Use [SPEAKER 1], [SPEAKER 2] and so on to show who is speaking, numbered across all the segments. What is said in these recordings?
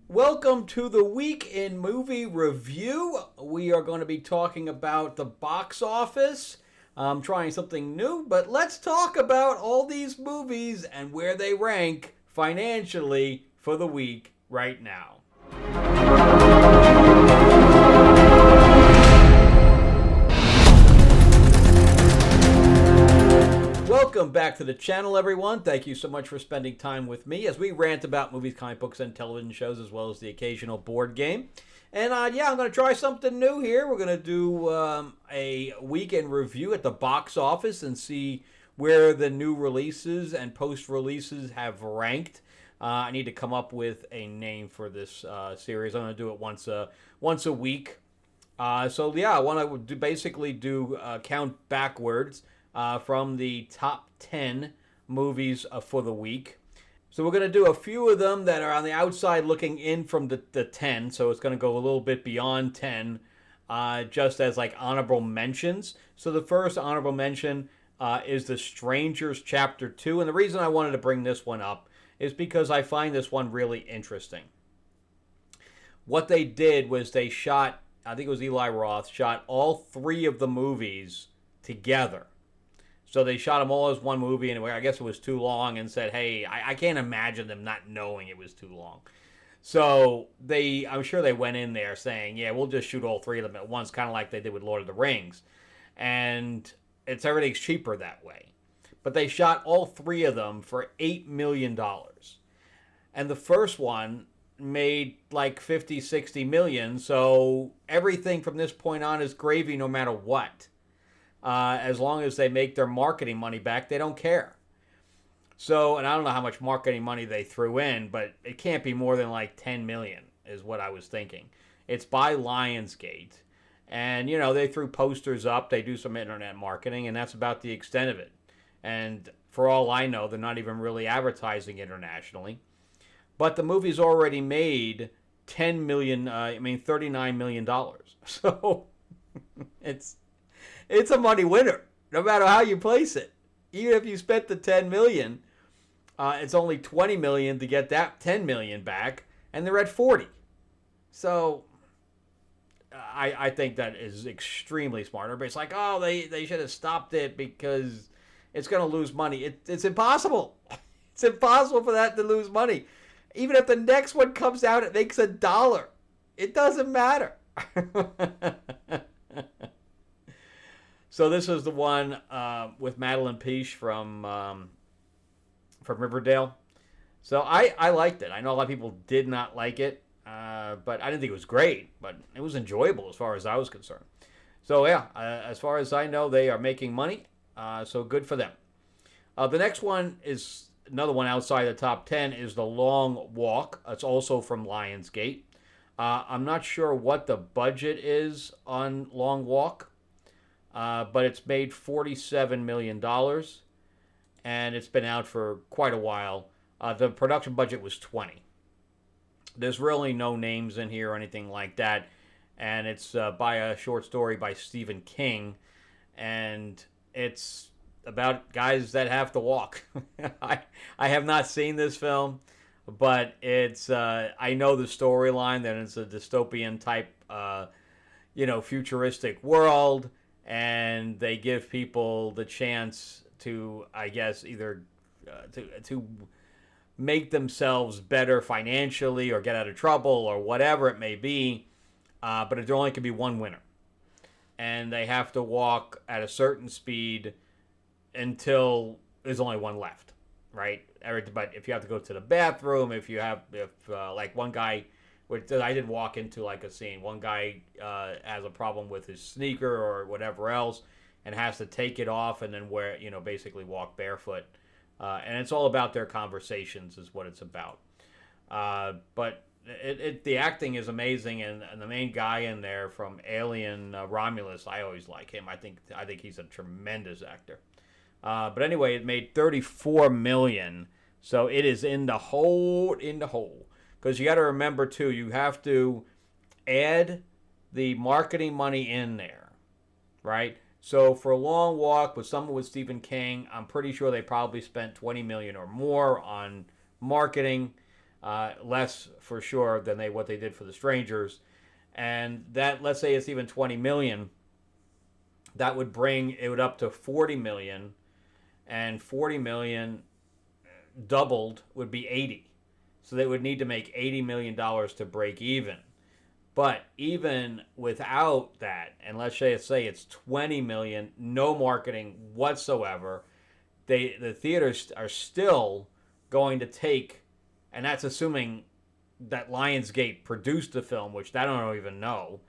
[SPEAKER 1] Welcome to the Week in Movie Review. We are going to be talking about the box office. I'm trying something new, but let's talk about all these movies and where they rank financially for the week right now. Welcome back to the channel, everyone. Thank you so much for spending time with me as we rant about movies, comic books, and television shows, as well as the occasional board game. And I'm going to try something new here. We're going to do a weekend review at the box office and see where the new releases and post-releases have ranked. I need to come up with a name for this series. I'm going to do it once a week. I want to basically do count backwards from the top 10 movies for the week. So we're going to do a few of them that are on the outside looking in from the 10. So it's going to go a little bit beyond 10 just as like honorable mentions. So the first honorable mention is The Strangers Chapter 2. And the reason I wanted to bring this one up is because I find this one really interesting. What they did was they shot, I think it was Eli Roth, shot all three of the movies together. So they shot them all as one movie, and I guess it was too long, and said, hey, I can't imagine them not knowing it was too long. So I'm sure they went in there saying, yeah, we'll just shoot all three of them at once, kind of like they did with Lord of the Rings. And everything's cheaper that way. But they shot all three of them for $8 million. And the first one made like 50, 60 million, so everything from this point on is gravy no matter what. As long as they make their marketing money back, they don't care. So, and I don't know how much marketing money they threw in, but it can't be more than like 10 million is what I was thinking. It's by Lionsgate. And, they threw posters up. They do some internet marketing, and that's about the extent of it. And for all I know, they're not even really advertising internationally. But the movie's already made $39 million. So, it's a money winner, no matter how you place it. Even if you spent the $10 million, it's only $20 million to get that $10 million back, and they're at $40. So I think that is extremely smart. Everybody's like, oh, they should have stopped it because it's going to lose money. It's impossible. It's impossible for that to lose money. Even if the next one comes out, it makes $1. It doesn't matter. So this is the one with Madeline Peace from Riverdale. So I liked it. I know a lot of people did not like it, but I didn't think it was great. But it was enjoyable as far as I was concerned. So yeah, as far as I know, they are making money. So good for them. The next one is another one outside the top 10 is The Long Walk. It's also from Lionsgate. I'm not sure what the budget is on Long Walk. But it's made $47 million, and it's been out for quite a while. The production budget was $20. There's really no names in here or anything like that, and it's by a short story by Stephen King, and it's about guys that have to walk. I have not seen this film, but it's I know the storyline that it's a dystopian type, futuristic world. And they give people the chance to, I guess, either to make themselves better financially or get out of trouble or whatever it may be. But there only can be one winner. And they have to walk at a certain speed until there's only one left, right? But if you have to go to the bathroom, if like one guy... I didn't walk into like a scene. One guy has a problem with his sneaker or whatever else and has to take it off and then basically walk barefoot. And it's all about their conversations is what it's about. But the acting is amazing, and the main guy in there from Alien, Romulus, I always like him. I think he's a tremendous actor. But anyway, it made $34 million, so it is in the hole. Because you got to remember, too, you have to add the marketing money in there, right? So for a Long Walk with someone with Stephen King, I'm pretty sure they probably spent $20 million or more on marketing. less for sure than what they did for The Strangers. And that, let's say it's even 20 million, that would bring it up to 40 million, and 40 million doubled would be 80. So they would need to make $80 million to break even. But even without that, and let's say it's 20 million, no marketing whatsoever, the theaters are still going to take, and that's assuming that Lionsgate produced the film, which I don't even know.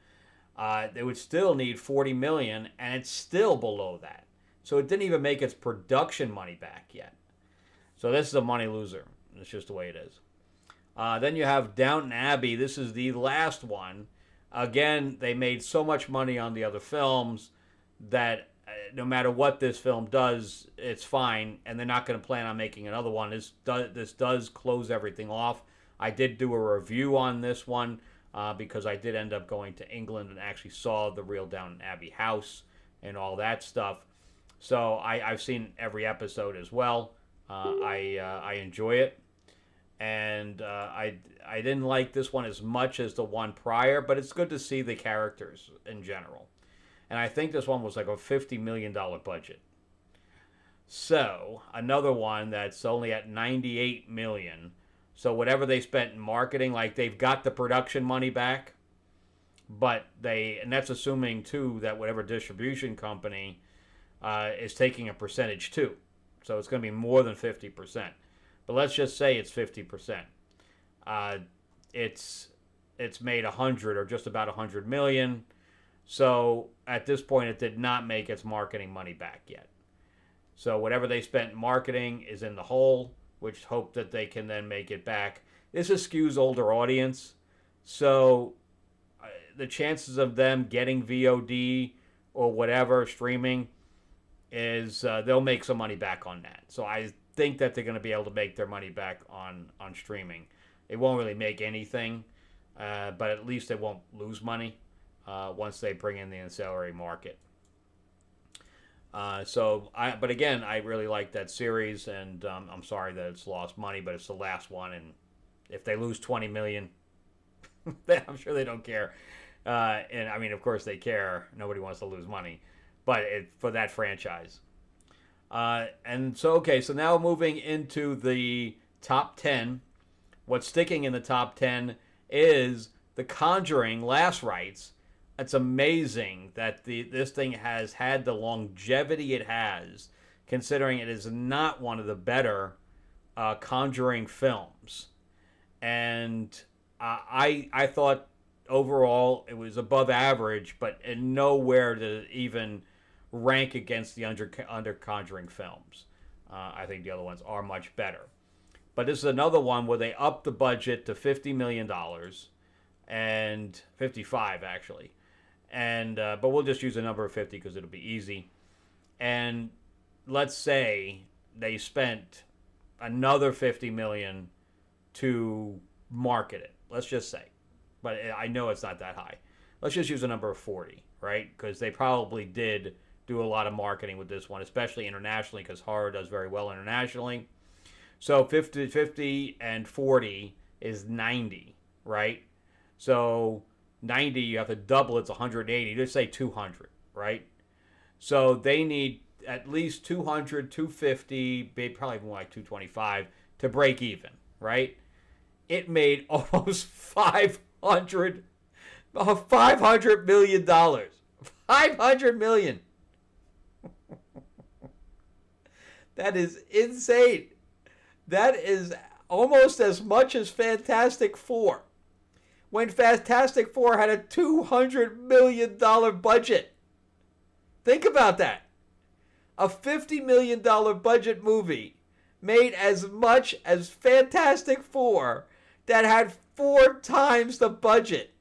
[SPEAKER 1] They would still need 40 million, and it's still below that. So it didn't even make its production money back yet. So this is a money loser. It's just the way it is. Then you have Downton Abbey. This is the last one. Again, they made so much money on the other films that no matter what this film does, it's fine, and they're not going to plan on making another one. This does close everything off. I did do a review on this one because I did end up going to England and actually saw the real Downton Abbey house and all that stuff. So I've seen every episode as well. I enjoy it. And I didn't like this one as much as the one prior, but it's good to see the characters in general. And I think this one was like a $50 million budget. So another one that's only at 98 million. So whatever they spent in marketing, like they've got the production money back, but and that's assuming too that whatever distribution company is taking a percentage too. So it's going to be more than 50%. But let's just say it's 50%. It's made 100 or just about 100 million. So at this point, it did not make its marketing money back yet. So whatever they spent in marketing is in the hole, which hope that they can then make it back. This skews older audience, so the chances of them getting VOD or whatever streaming is they'll make some money back on that. So I think that they're going to be able to make their money back on streaming. It won't really make anything, but at least they won't lose money once they bring in the ancillary market. But again, I really like that series, and I'm sorry that it's lost money, but it's the last one, and if they lose 20 million, I'm sure they don't care. And I mean, of course they care. Nobody wants to lose money, but for that franchise. And so, okay, so now moving into the top 10. What's sticking in the top 10 is The Conjuring Last Rites. It's amazing that this thing has had the longevity it has, considering it is not one of the better Conjuring films. And I thought overall it was above average, but in nowhere to even rank against the under Conjuring films. I think the other ones are much better. But this is another one where they upped the budget to $50 million, and 55 actually. And but we'll just use a number of 50 because it'll be easy. And let's say they spent another 50 million to market it. Let's just say, but I know it's not that high. Let's just use a number of 40, right? Because they probably did do a lot of marketing with this one, especially internationally, because horror does very well internationally. So 50 and 40 is 90, right? So 90, you have to double, it's 180. Let's say 200, right? So they need at least 200, 250, probably more like 225 to break even, right? It made almost $500 million. $500 million. That is insane. That is almost as much as Fantastic Four. When Fantastic Four had a $200 million budget. Think about that. A $50 million budget movie made as much as Fantastic Four that had 4 times the budget.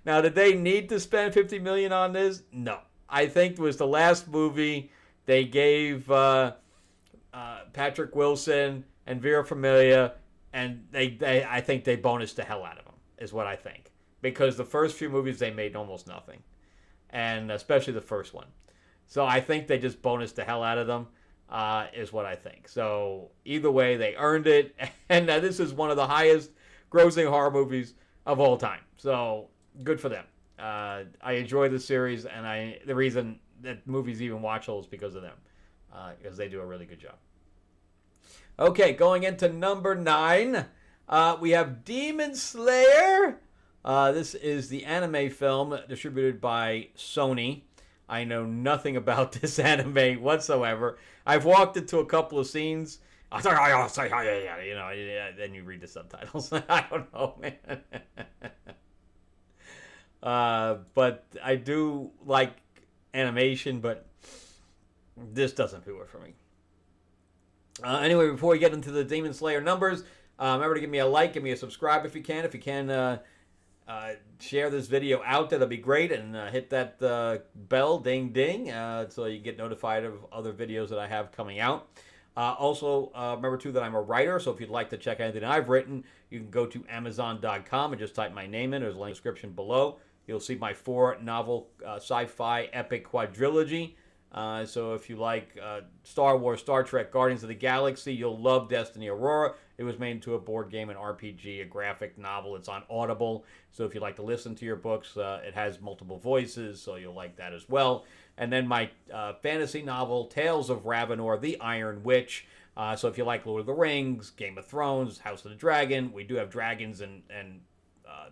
[SPEAKER 1] Now, did they need to spend $50 million on this? No. I think it was the last movie they gave Patrick Wilson and Vera Farmiga, and I think they bonused the hell out of them, is what I think. Because the first few movies they made almost nothing, and especially the first one. So I think they just bonused the hell out of them. is what I think. So either way, they earned it, and this is one of the highest grossing horror movies of all time. So good for them. I enjoy the series, and the reason that movies even watchable is because of them, because they do a really good job. Okay, going into number 9, we have Demon Slayer. This is the anime film distributed by Sony. I know nothing about this anime whatsoever. I've walked into a couple of scenes. Then you read the subtitles. I don't know, man. But I do like animation, but this doesn't do it for me. Anyway, before we get into the Demon Slayer numbers, remember to give me a like, give me a subscribe if you can. If you can, share this video out, that'll be great, and hit that bell, ding ding, so you get notified of other videos that I have coming out. Also, remember too that I'm a writer, so if you'd like to check anything I've written, you can go to Amazon.com and just type my name in. There's a link in the description below. You'll see my 4-novel sci-fi epic quadrilogy. So if you like Star Wars, Star Trek, Guardians of the Galaxy, you'll love Destiny Aurora. It was made into a board game, an RPG, a graphic novel. It's on Audible. So if you like to listen to your books, it has multiple voices, so you'll like that as well. And then my fantasy novel, Tales of Ravenor, the Iron Witch. So if you like Lord of the Rings, Game of Thrones, House of the Dragon, we do have dragons and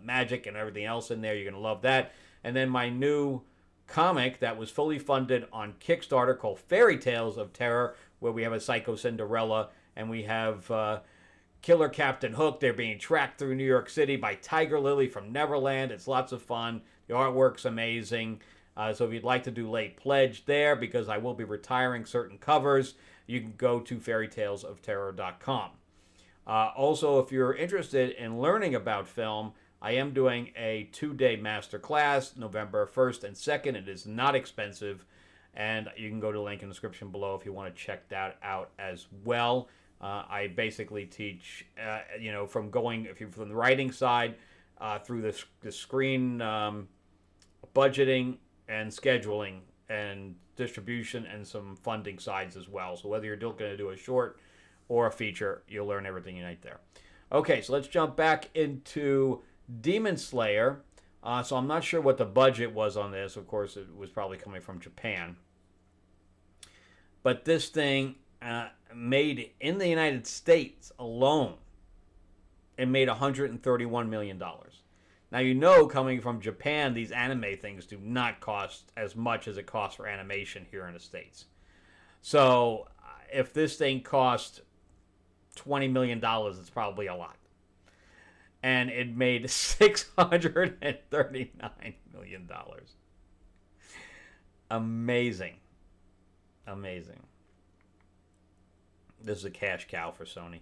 [SPEAKER 1] magic and everything else in there. You're going to love that. And then my new comic that was fully funded on Kickstarter called Fairy Tales of Terror, where we have a Psycho Cinderella and we have Killer Captain Hook. They're being tracked through New York City by Tiger Lily from Neverland. It's lots of fun. The artwork's amazing. So if you'd like to do late pledge there, because I will be retiring certain covers, you can go to fairytalesofterror.com. Also, if you're interested in learning about film, I am doing a 2-day masterclass, November 1st and 2nd. It is not expensive, and you can go to the link in the description below if you want to check that out as well. I basically teach, from the writing side through the screen budgeting and scheduling and distribution and some funding sides as well. So whether you're looking to do a short or a feature, you'll learn everything you need there. Okay, so let's jump back into Demon Slayer. So I'm not sure what the budget was on this. Of course, it was probably coming from Japan. But this thing made in the United States alone, it made $131 million. Now, coming from Japan, these anime things do not cost as much as it costs for animation here in the States. So if this thing cost $20 million, it's probably a lot. And it made $639 million. Amazing. Amazing. This is a cash cow for Sony.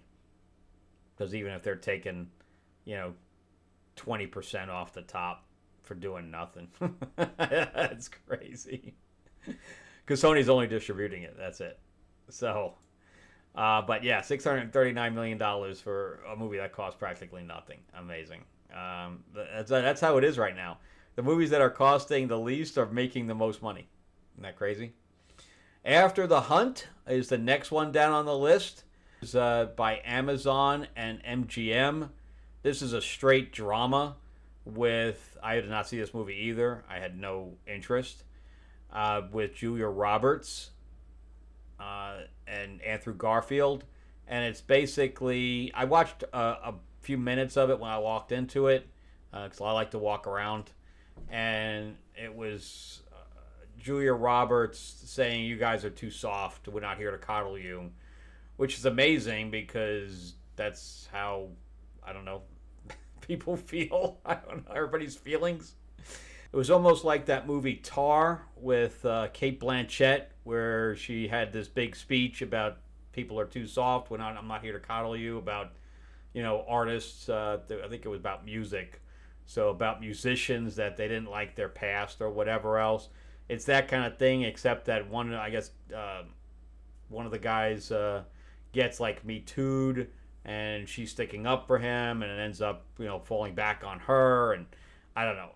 [SPEAKER 1] Because even if they're taking, 20% off the top for doing nothing. That's crazy. Because Sony's only distributing it. That's it. So, but yeah, $639 million for a movie that costs practically nothing. Amazing. That's how it is right now. The movies that are costing the least are making the most money. Isn't that crazy? After the Hunt is the next one down on the list. It's by Amazon and MGM. This is a straight drama I did not see this movie either. I had no interest. With Julia Roberts and Andrew Garfield. And it's basically, I watched a few minutes of it when I walked into it, because I like to walk around. And it was Julia Roberts saying, "You guys are too soft. We're not here to coddle you," which is amazing because that's how, I don't know, people feel. I don't know, everybody's feelings. It was almost like that movie Tar with Cate Blanchett, where she had this big speech about people are too soft. I'm not here to coddle you. About, artists. I think it was about music. So about musicians that they didn't like their past or whatever else. It's that kind of thing, except that one of the guys gets like Me Too'd, and she's sticking up for him, and it ends up, falling back on her, and I don't know.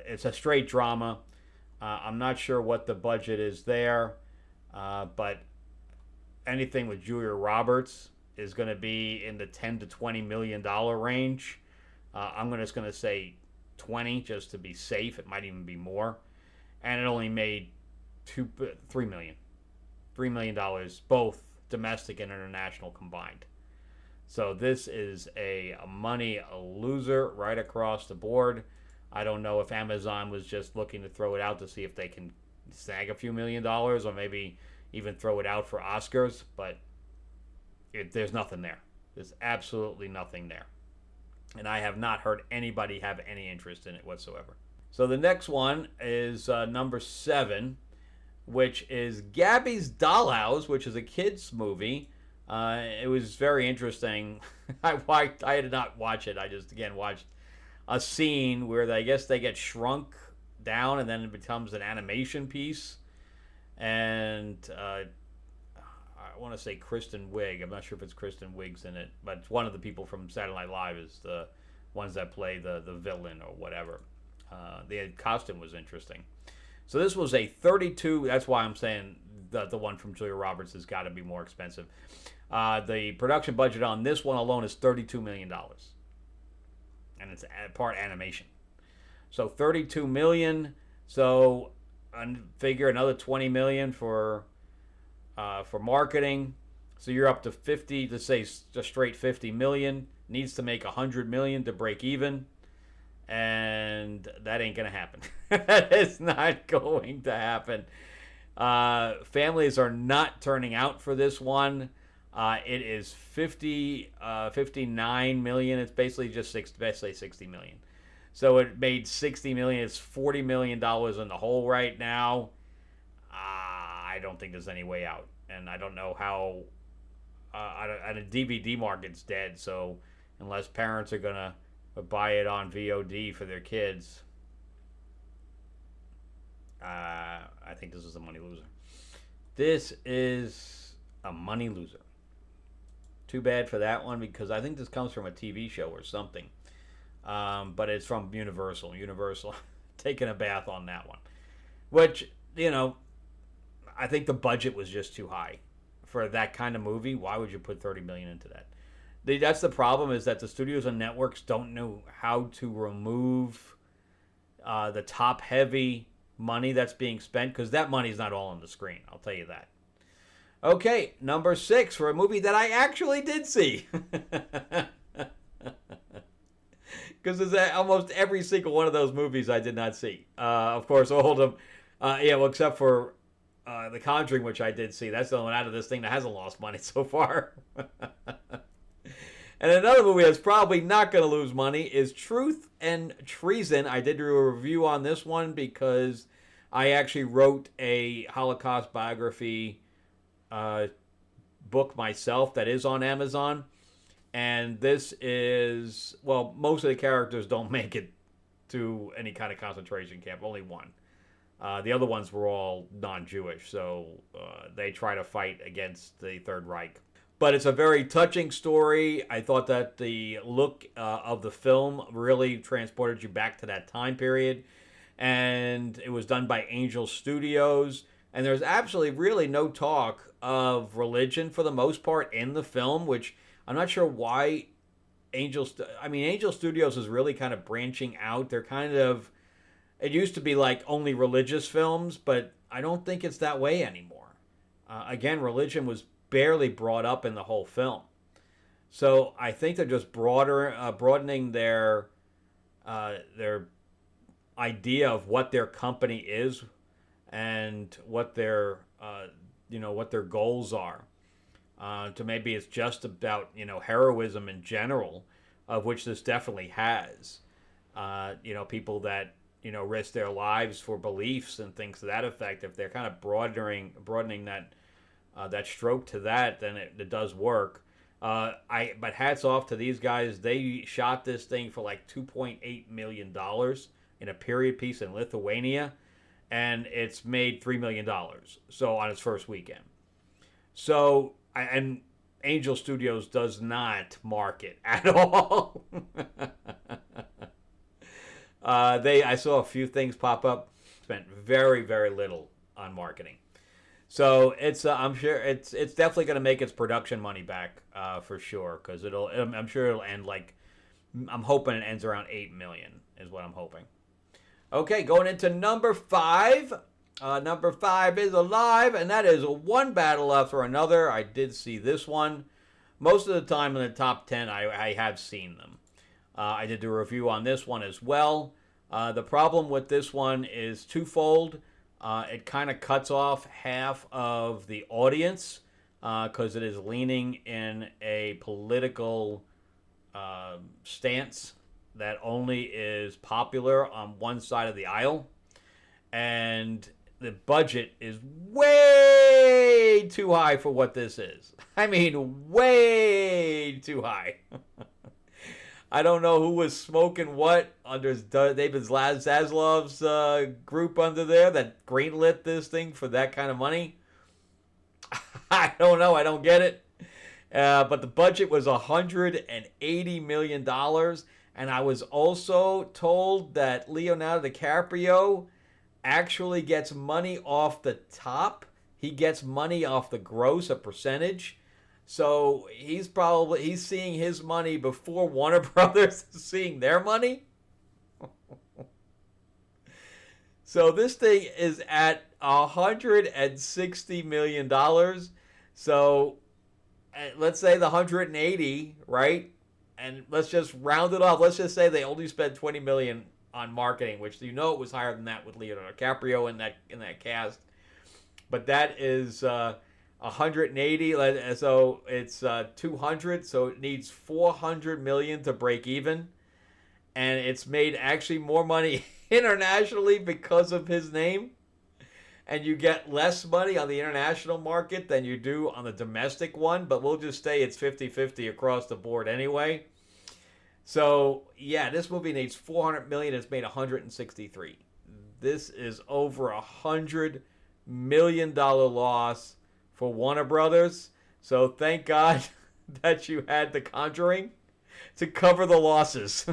[SPEAKER 1] It's a straight drama. I'm not sure what the budget is there, but anything with Julia Roberts is going to be in the 10 to 20 million dollar range. I'm just going to say 20 just to be safe. It might even be more. And it only made $3 million dollars, both domestic and international combined. So this is a money loser right across the board. I don't know if Amazon was just looking to throw it out to see if they can snag a few $1 million or maybe even throw it out for Oscars, but there's nothing there. There's absolutely nothing there. And I have not heard anybody have any interest in it whatsoever. So the next one is number 7, which is Gabby's Dollhouse, which is a kids movie. It was very interesting. I did not watch it. I just, again, watched a scene where I guess they get shrunk down and then it becomes an animation piece. And I want to say Kristen Wiig. I'm not sure if it's Kristen Wiig's in it, but one of the people from Saturday Night Live is the ones that play the villain or whatever. The costume was interesting. So this was a 32. That's why I'm saying the one from Julia Roberts has got to be more expensive. The production budget on this one alone is $32 million, and it's part animation. So $32 million. So figure another $20 million for marketing. So you're up to 50. To say just straight $50 million. Needs to make $100 million to break even. And that ain't going to happen. That is not going to happen. Families are not turning out for this one. It is 59 million. It's basically just basically 60 million. So it made 60 million. It's $40 million in the hole right now. I don't think there's any way out. And I don't know how. And the DVD market's dead. So unless parents are going to buy it on VOD for their kids, I think this is a money loser. This is a money loser. Too bad for that one, because I think this comes from a TV show or something. But it's from Universal. Universal taking a bath on that one. Which, I think the budget was just too high for that kind of movie. Why would you put $30 million into that? That's the problem, is that the studios and networks don't know how to remove the top-heavy money that's being spent, because that money's not all on the screen. I'll tell you that. Okay, number 6 for a movie that I actually did see. Because there's almost every single one of those movies I did not see. Of course, all of them. Except for The Conjuring, which I did see. That's the one out of this thing that hasn't lost money so far. And another movie that's probably not going to lose money is Truth and Treason. I did do a review on this one because I actually wrote a Holocaust biography book myself that is on Amazon. And this is, well, most of the characters don't make it to any kind of concentration camp. Only one. The other ones were all non-Jewish, so they try to fight against the Third Reich. But it's a very touching story. I thought that the look of the film really transported you back to that time period. And it was done by Angel Studios. And there's absolutely really no talk of religion for the most part in the film, which I'm not sure why Angel Studios is really kind of branching out. They're kind of, it used to be like only religious films, but I don't think it's that way anymore. Again, religion was barely brought up in the whole film. So I think they're just broadening their idea of what their company is and what their what their goals are. To maybe it's just about heroism in general, of which this definitely has. People that risk their lives for beliefs and things to that effect. If they're kind of broadening that stroke to that, then it does work. But hats off to these guys. They shot this thing for like $2.8 million in a period piece in Lithuania, and it's made $3 million. So on its first weekend. So and Angel Studios does not market at all. I saw a few things pop up. Spent very, very little on marketing. So it's I'm sure it's definitely going to make its production money back for sure because I'm sure it'll end like I'm hoping it ends around 8 million is what I'm hoping. Okay, going into number five. Number five is alive, and that is One Battle After Another. I did see this one. Most of the time in the top 10, I have seen them. I did a review on this one as well. The problem with this one is twofold. It kind of cuts off half of the audience because it is leaning in a political stance that only is popular on one side of the aisle. And the budget is way too high for what this is. I mean, way too high. I don't know who was smoking what under David Zaslav's group under there that greenlit this thing for that kind of money. I don't know. I don't get it. But the budget was $180 million. And I was also told that Leonardo DiCaprio actually gets money off the top. He gets money off the gross, a percentage. So he's seeing his money before Warner Brothers is seeing their money. So this thing is at $160 million. So let's say the 180, right? And let's just round it off. Let's just say they only spent $20 million on marketing, which it was higher than that with Leonardo DiCaprio in that cast. But that is 180, so it's 200, so it needs 400 million to break even, and it's made actually more money internationally because of his name, and you get less money on the international market than you do on the domestic one, but we'll just say it's 50-50 across the board anyway. So yeah, this movie needs 400 million. It's made 163. This is over $100 million loss for Warner Brothers. So thank God that you had The Conjuring to cover the losses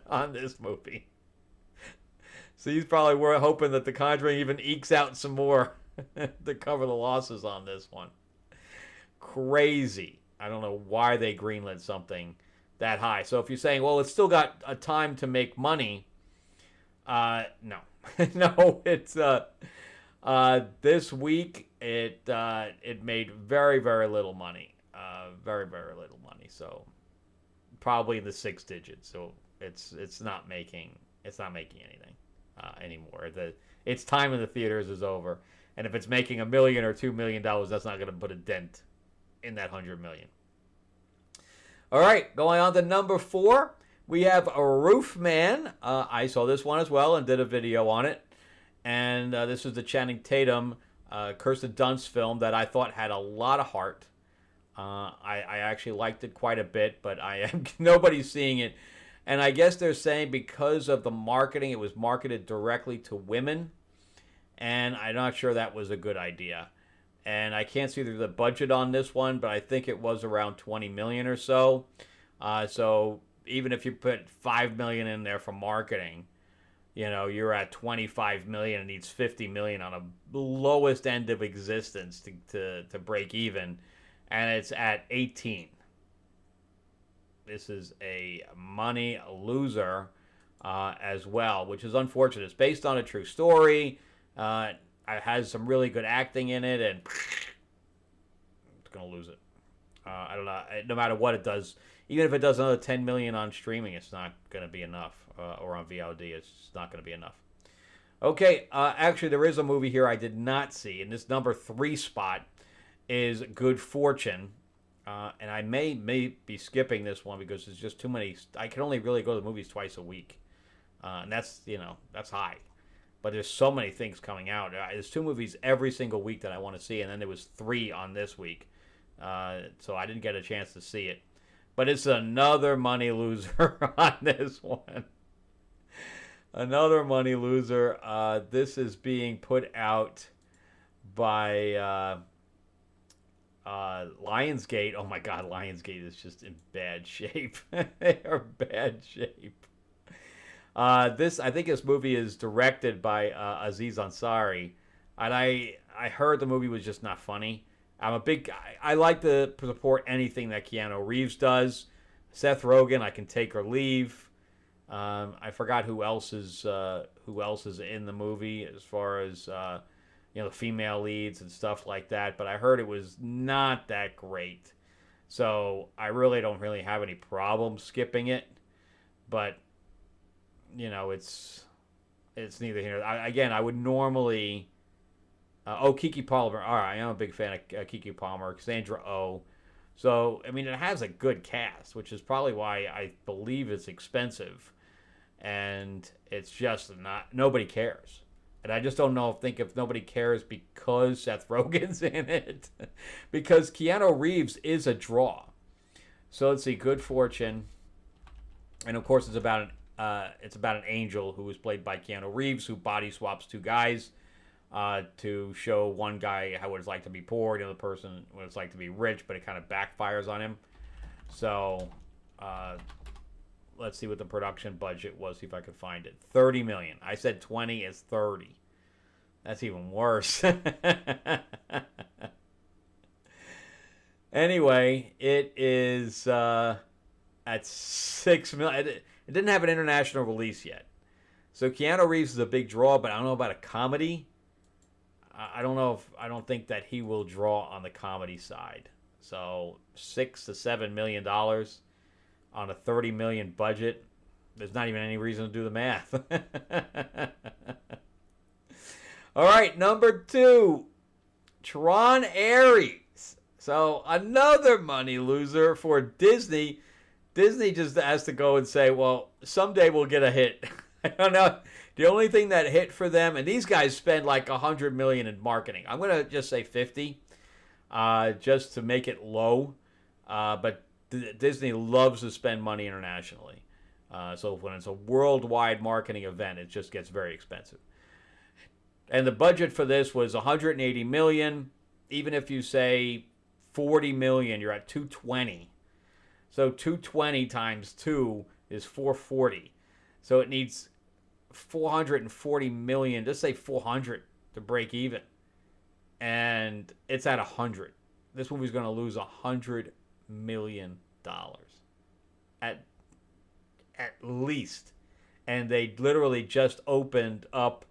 [SPEAKER 1] on this movie. So you probably were hoping that The Conjuring even ekes out some more to cover the losses on this one. Crazy. I don't know why they greenlit something that high. So if you're saying, well, it's still got a time to make money, no. No, it's this week it made very, very little money. Very, very little money. So probably in the six digits. So it's not making anything anymore. Its time in the theaters is over. And if it's making $1 million or $2 million, that's not going to put a dent in that 100 million. All right, going on to number 4, we have A Roof Man. I saw this one as well and did a video on it. And this is the Channing Tatum, Kirsten Dunst film that I thought had a lot of heart. I actually liked it quite a bit, but nobody's seeing it. And I guess they're saying because of the marketing, it was marketed directly to women. And I'm not sure that was a good idea. And I can't see the budget on this one, but I think it was around 20 million or so. So even if you put 5 million in there for marketing, you're at 25 million. It needs 50 million on a lowest end of existence to break even, and it's at 18. This is a money loser as well, which is unfortunate. It's based on a true story. It has some really good acting in it, and it's going to lose it. I don't know. No matter what it does, even if it does another 10 million on streaming, it's not going to be enough. Or on VOD, it's not going to be enough. Okay, actually, there is a movie here I did not see, and this number 3 spot is Good Fortune. And I may be skipping this one because there's just too many. I can only really go to the movies twice a week. And that's high. But there's so many things coming out. There's 2 movies every single week that I want to see, and then there was 3 on this week. So I didn't get a chance to see it. But it's another money loser on this one. Another money loser. This is being put out by Lionsgate. Oh my God, Lionsgate is just in bad shape. They are bad shape. I think this movie is directed by Aziz Ansari, and I heard the movie was just not funny. I'm a big guy. I like to support anything that Keanu Reeves does. Seth Rogen, I can take or leave. I forgot who else is in the movie as far as the female leads and stuff like that. But I heard it was not that great, so I really don't have any problem skipping it. But it's neither here. I would normally. Keke Palmer. All right, I'm a big fan of Keke Palmer. Sandra Oh. So, I mean, it has a good cast, which is probably why I believe it's expensive. And it's just nobody cares. And I just don't think if nobody cares because Seth Rogen's in it. Because Keanu Reeves is a draw. So let's see, Good Fortune. And of course, it's about an angel who is played by Keanu Reeves, who body swaps two guys. To show one guy how it's like to be poor, the other person what it's like to be rich, but it kind of backfires on him. So, let's see what the production budget was, see if I could find it. $30 million. I said 20, it's 30. That's even worse. Anyway, it is at $6 million. It didn't have an international release yet. So Keanu Reeves is a big draw, but I don't know about a comedy. I don't think that he will draw on the comedy side. So $6 to $7 million on a $30 million budget. There's not even any reason to do the math. All right, number 2, Tron Ares. So another money loser for Disney. Disney just has to go and say, well, someday we'll get a hit. I don't know. The only thing that hit for them, and these guys spend like $100 million in marketing. I'm gonna just say 50, just to make it low. But Disney loves to spend money internationally. So when it's a worldwide marketing event, it just gets very expensive. And the budget for this was $180 million. Even if you say $40 million, you're at $220. So $220 times 2 is $440. So it needs $440 million, just say 400 to break even, and it's at 100. This movie's going to lose $100 million at least, and they literally just opened up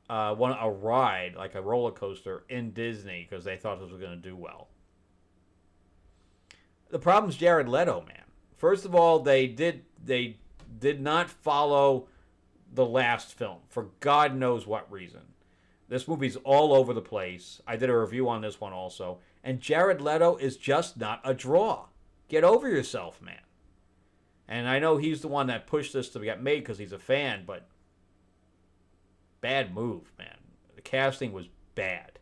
[SPEAKER 1] a ride, like a roller coaster in Disney, because they thought this was going to do well. The problem's Jared Leto, man. First of all, they did not follow the last film for God knows what reason. This movie's all over the place. I did a review on this one also. And Jared Leto is just not a draw. Get over yourself, man. And I know he's the one that pushed this to get made because he's a fan, but bad move, man. The casting was bad.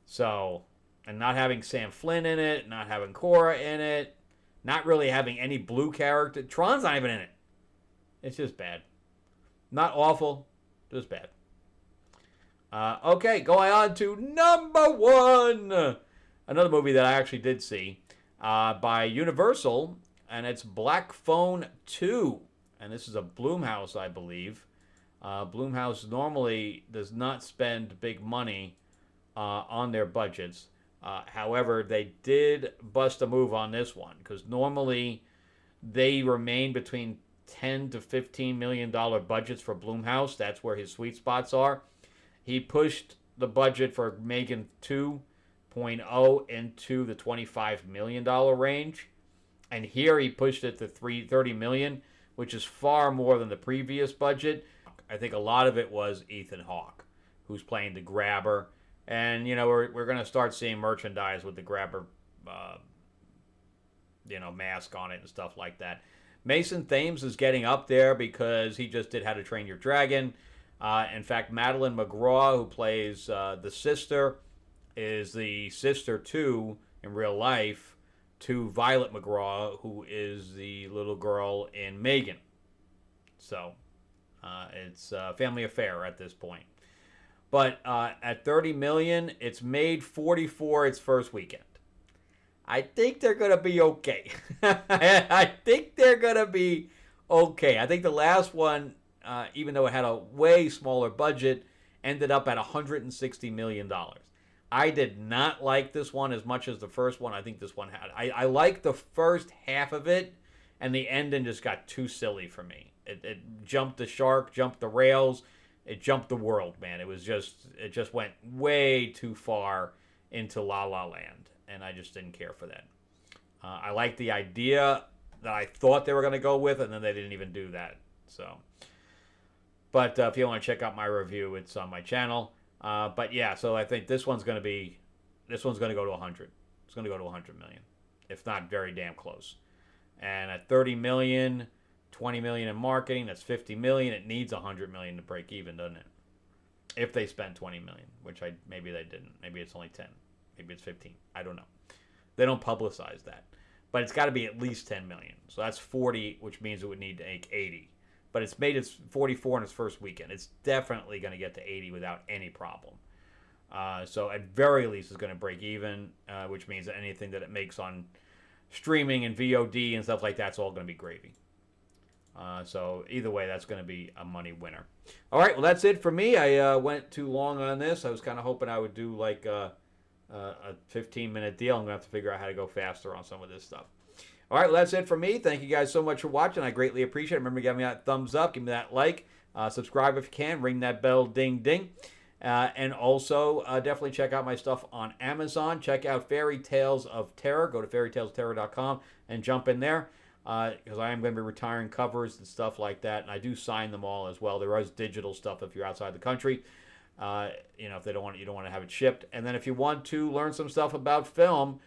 [SPEAKER 1] So, and not having Sam Flynn in it, not having Cora in it, not really having any blue character. Tron's not even in it. It's just bad. Not awful, just bad. Okay, going on to number 1. Another movie that I actually did see by Universal, and it's Black Phone 2. And this is a Blumhouse, I believe. Blumhouse normally does not spend big money on their budgets. However, they did bust a move on this one, because normally they remain between $10 to $15 million budgets for Blumhouse. That's where his sweet spots are. He pushed the budget for Megan 2.0 into the $25 million range. And here he pushed it to $30 million, which is far more than the previous budget. I think a lot of it was Ethan Hawke, who's playing the Grabber. And, we're going to start seeing merchandise with the Grabber, mask on it and stuff like that. Mason Thames is getting up there because he just did How to Train Your Dragon. In fact, Madeline McGraw, who plays the sister, is the sister too in real life to Violet McGraw, who is the little girl in Megan. So it's a family affair at this point. But at $30 million, it's made $44 its first weekend. I think they're going to be okay. I think they're going to be okay. I think the last one, even though it had a way smaller budget ended up at $160 million. I did not like this one as much as the first one. I think this one had. I liked the first half of it, and the ending just got too silly for me. It jumped the shark, jumped the rails, it jumped the world, man. It just went way too far into La La Land, and I just didn't care for that. I liked the idea that I thought they were going to go with, and then they didn't even do that. So, but if you want to check out my review, it's on my channel. But yeah, so I think this one's going to go to 100. It's going to go to 100 million, if not very damn close. And at 30 million, 20 million in marketing, that's 50 million. It needs 100 million to break even, doesn't it? If they spend 20 million, which maybe they didn't. Maybe it's only 10. Maybe it's 15. I don't know. They don't publicize that. But it's got to be at least 10 million. So that's 40, which means it would need to make 80. But it's made its 44 in its first weekend. It's definitely going to get to 80 without any problem. So at very least, it's going to break even, which means that anything that it makes on streaming and VOD and stuff like that's all going to be gravy. So either way, that's going to be a money winner. All right, well, that's it for me. I went too long on this. I was kind of hoping I would do like a 15-minute deal. I'm going to have to figure out how to go faster on some of this stuff. All right, well, that's it for me. Thank you guys so much for watching. I greatly appreciate it. Remember, give me that thumbs up. Give me that like. Subscribe if you can. Ring that bell, ding, ding. And also, definitely check out my stuff on Amazon. Check out Fairy Tales of Terror. Go to fairytalesofterror.com and jump in there. Because I am going to be retiring covers and stuff like that. And I do sign them all as well. There is digital stuff if you're outside the country. If you don't want to have it shipped. And then if you want to learn some stuff about film,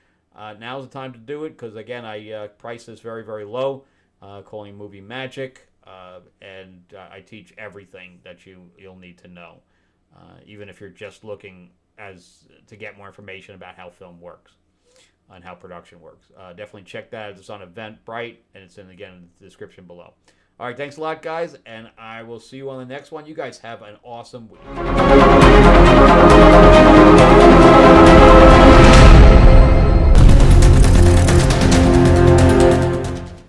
[SPEAKER 1] now's the time to do it, because again, I price this very, very low, calling Movie Magic, and I teach everything that you'll need to know, even if you're just looking to get more information about how film works and how production works. Definitely check that. It's on Eventbrite, and it's in the description below. All right, thanks a lot, guys, and I will see you on the next one. You guys have an awesome week.